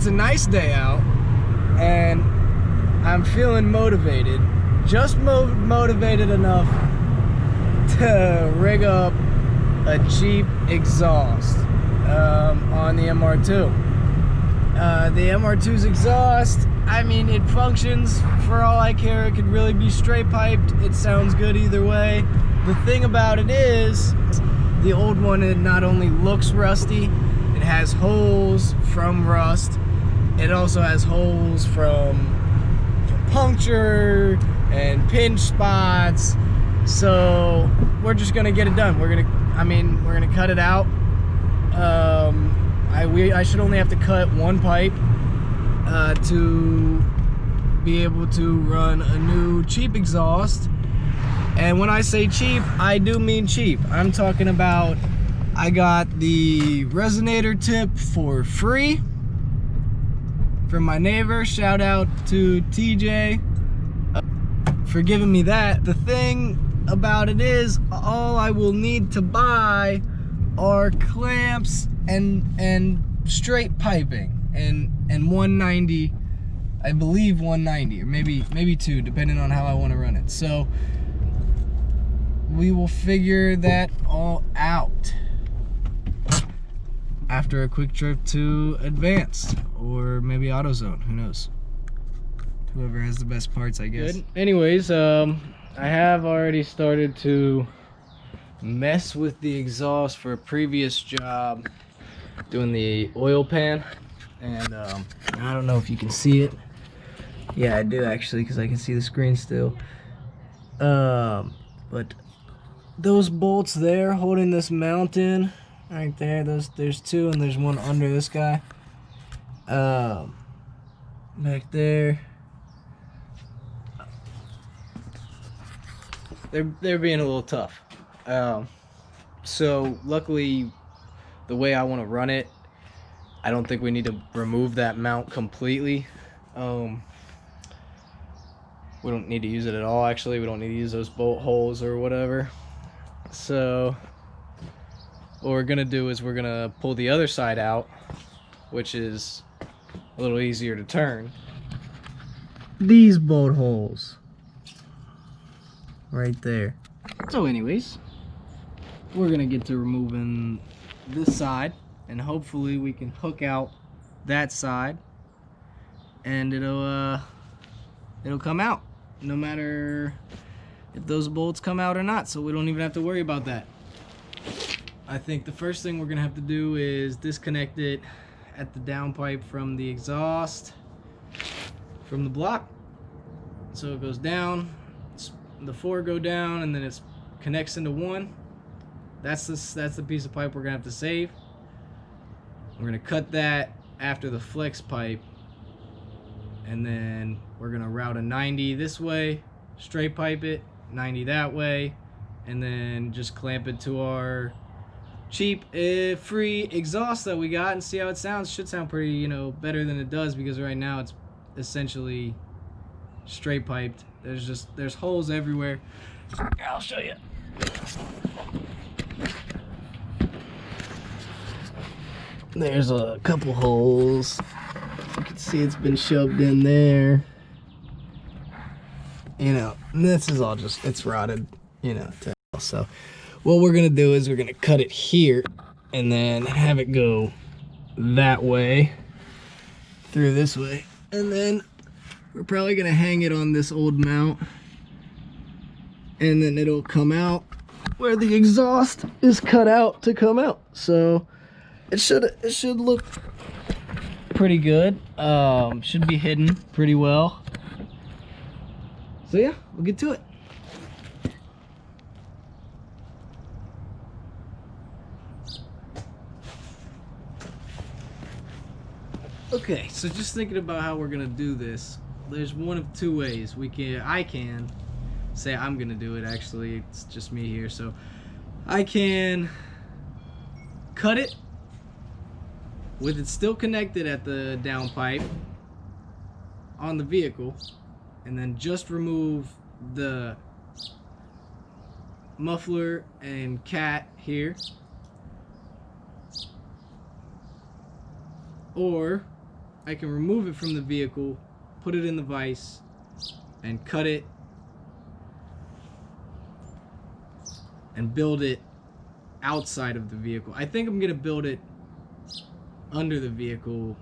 it's a nice day out and I'm feeling motivated, just motivated enough to rig up a cheap exhaust on the MR2. The MR2's exhaust, I mean, it functions for all I care. It could really be straight piped. It sounds good either way. The thing about it is, the old one, it not only looks rusty, it has holes from rust. It also has holes from puncture and pinch spots. So we're just gonna get it done. We're gonna cut it out. I should only have to cut one pipe to be able to run a new cheap exhaust. And when I say cheap, I do mean cheap. I'm talking about, I got the resonator tip for free from my neighbor. Shout out to TJ for giving me that. The thing about it is, all I will need to buy are clamps and straight piping and 190, I believe 190, or maybe 2, depending on how I want to run it. So we will figure that all out after a quick trip to Advanced or maybe AutoZone, who knows? Whoever has the best parts, I guess. Good. Anyways, I have already started to mess with the exhaust for a previous job, doing the oil pan, and I don't know if you can see it. Yeah, I do actually, because I can see the screen still. But those bolts there holding this mount in, right there, there's 2 and there's one under this guy. Back there. They're being a little tough. So luckily, the way I want to run it, I don't think we need to remove that mount completely. We don't need to use it at all, actually. We don't need to use those bolt holes or whatever. So what we're gonna do is we're gonna pull the other side out, which is a little easier to turn. These bolt holes right there. So anyways, we're gonna get to removing this side, and hopefully we can hook out that side, and it'll come out no matter if those bolts come out or not, so we don't even have to worry about that. I think the first thing we're gonna have to do is disconnect it at the downpipe from the exhaust from the block. So it goes down, the 4 go down, and then it connects into 1. That's the piece of pipe we're gonna have to save. We're gonna cut that after the flex pipe, and then we're gonna route a 90 this way, straight pipe it, 90 that way, and then just clamp it to our cheap free exhaust that we got and see how it sounds. Should sound pretty, you know, better than it does, because right now it's essentially straight piped. There's holes everywhere. I'll show you. There's a couple holes. You can see it's been shoved in there. You know, and this is all just, it's rotted, you know. So what we're gonna do is we're gonna cut it here and then have it go that way through this way, and then we're probably gonna hang it on this old mount, and then it'll come out where the exhaust is cut out to come out. So it should look pretty good. Should be hidden pretty well. So yeah, we'll get to it. Okay, so just thinking about how we're gonna do this, there's one of 2 ways. I can say I'm gonna do it. Actually, it's just me here, so I can cut it with it still connected at the downpipe on the vehicle, and then just remove the muffler and cat here. Or I can remove it from the vehicle, put it in the vise, and cut it and build it outside of the vehicle. I think I'm gonna build it under the vehicle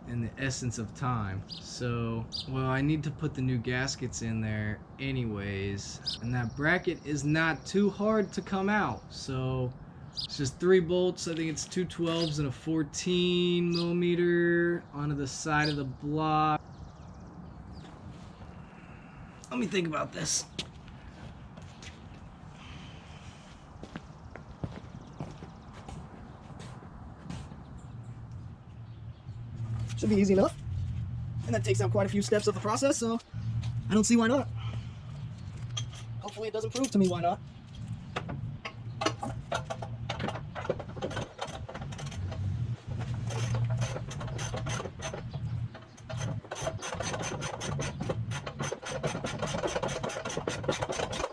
in the essence of time. So, well, I need to put the new gaskets in there anyways, and that bracket is not too hard to come out. So it's just 3 bolts. I think it's 2 12s and a 14 millimeter onto the side of the block. Let me think about this. Should be easy enough. And that takes out quite a few steps of the process, so I don't see why not. Hopefully it doesn't prove to me why not.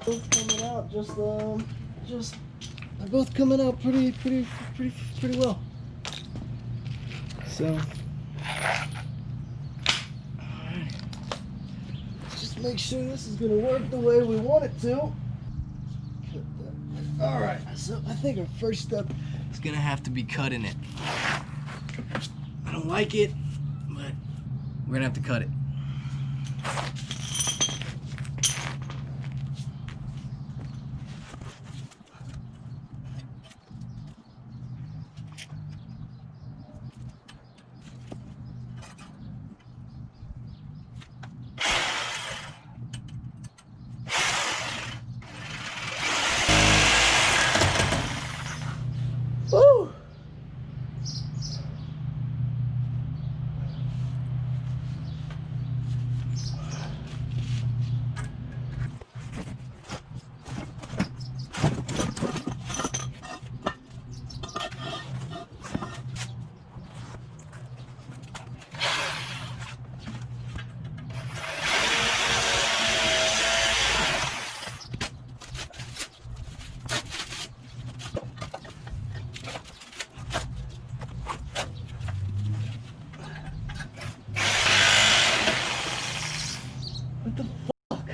Both coming out just they're both coming out pretty well. So alright. Let's just make sure this is gonna work the way we want it to. Alright, so I think our first step is gonna have to be cutting it. I don't like it, but we're gonna have to cut it. Woo! What the fuck?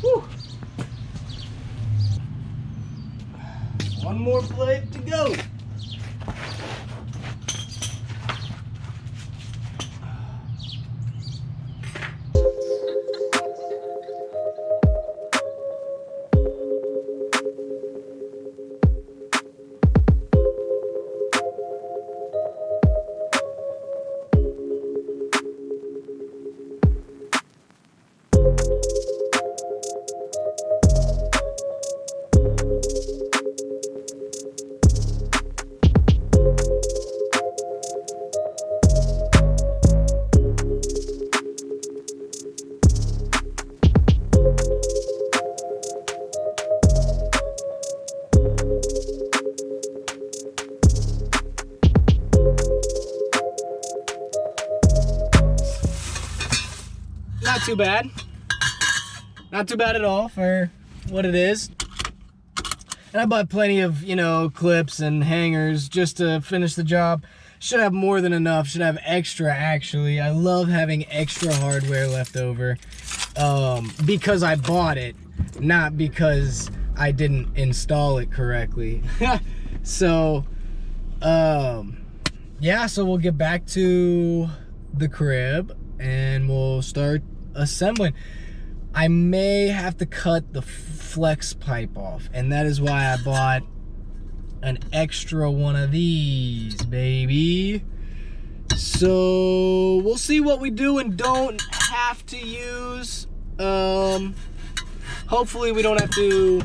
Whew. One more blade to go. Not too bad. Not too bad at all for what it is. And I bought plenty of, you know, clips and hangers just to finish the job. Should have more than enough. Should have extra, actually. I love having extra hardware left over because I bought it, not because I didn't install it correctly. So, yeah, so we'll get back to the crib and we'll start assembling. I may have to cut the flex pipe off, and that is why I bought an extra one of these, baby. So we'll see what we do and don't have to use. Hopefully we don't have to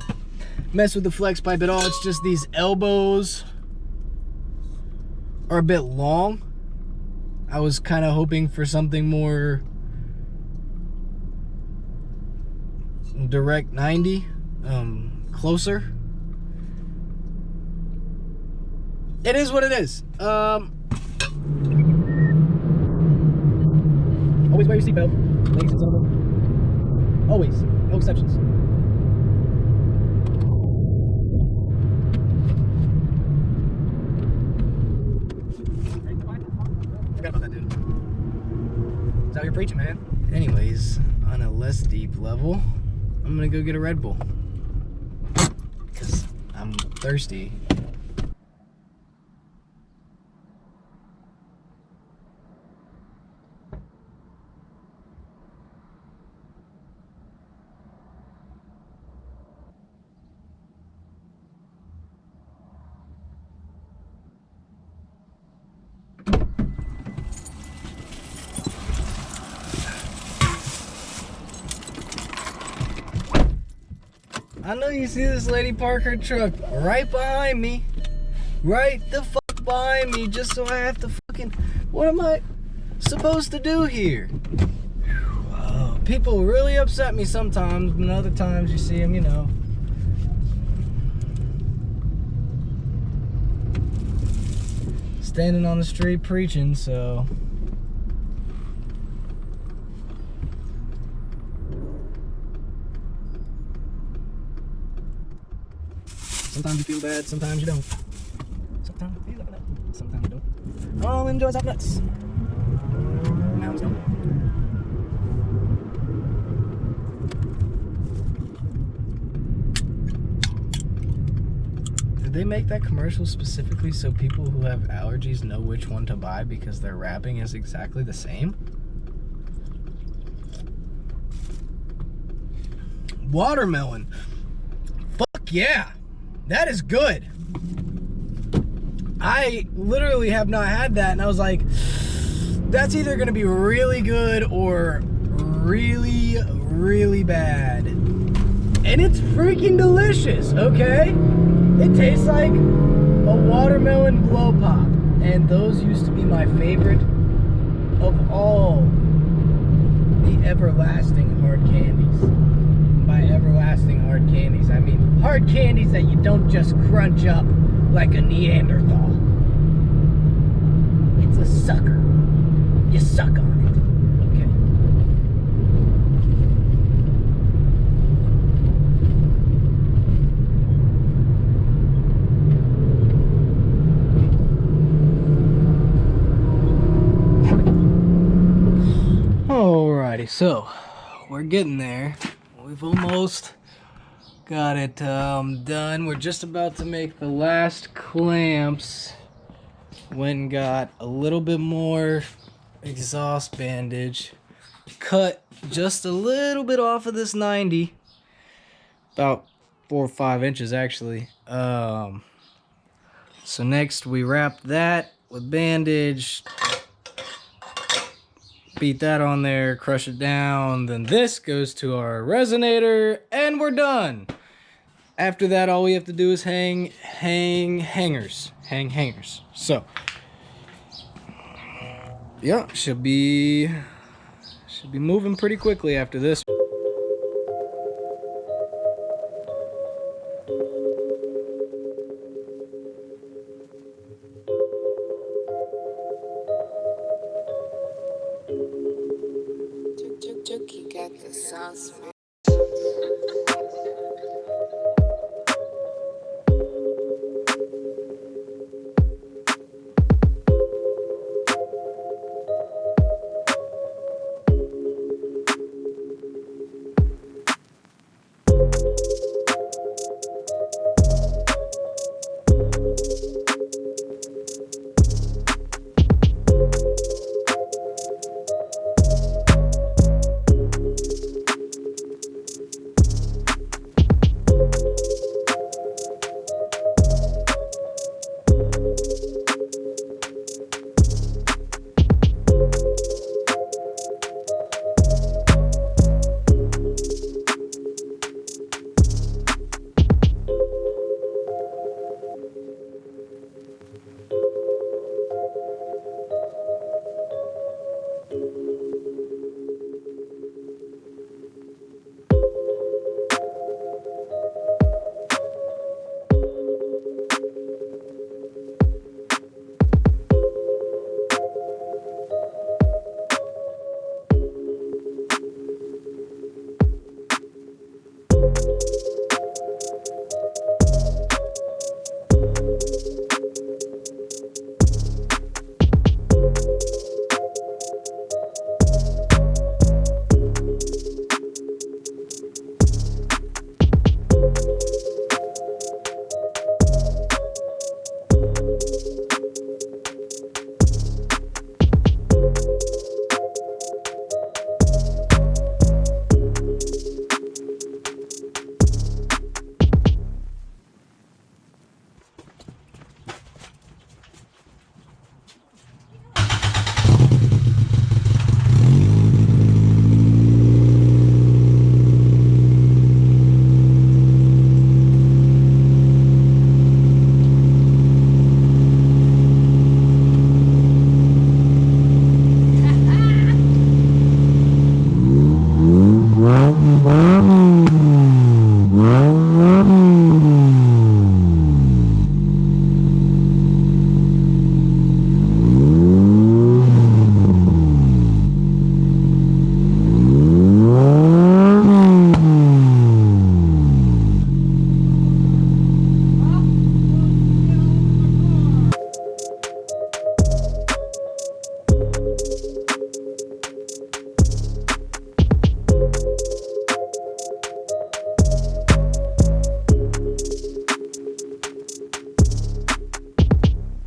mess with the flex pipe at all. It's just these elbows are a bit long. I was kind of hoping for something more direct 90 closer. It is what it is. Always wear your seatbelt, ladies and gentlemen. Always, no exceptions. Forgot about that dude. He's out here preaching, man. Anyways, on a less deep level, I'm gonna go get a Red Bull. Because I'm thirsty. I know you see this lady park her truck right behind me. Right the fuck behind me, just so I have to fucking... What am I supposed to do here? People really upset me sometimes, and other times you see them, you know. Standing on the street preaching, so... Sometimes you feel bad, sometimes you don't. Sometimes you feel like a nut, sometimes you don't. All enjoys have nuts. Mounds don't. Did they make that commercial specifically so people who have allergies know which one to buy because their wrapping is exactly the same? Watermelon. Fuck yeah. That is good. I literally have not had that, and I was like, that's either gonna be really good or really, really bad. And it's freaking delicious, okay? It tastes like a watermelon blow pop, and those used to be my favorite of all the everlasting hard candies. By everlasting hard candies, I mean hard candies that you don't just crunch up like a Neanderthal. It's a sucker. You suck on it. Okay. Alrighty, so we're getting there. We've almost got it done. We're just about to make the last clamps. Went and got a little bit more exhaust bandage. Cut just a little bit off of this 90. About 4 or 5 inches actually. So next we wrap that with bandage. Beat that on there, crush it down, then this goes to our resonator, and we're done. After that, all we have to do is hang hangers. So, yeah, should be moving pretty quickly after this.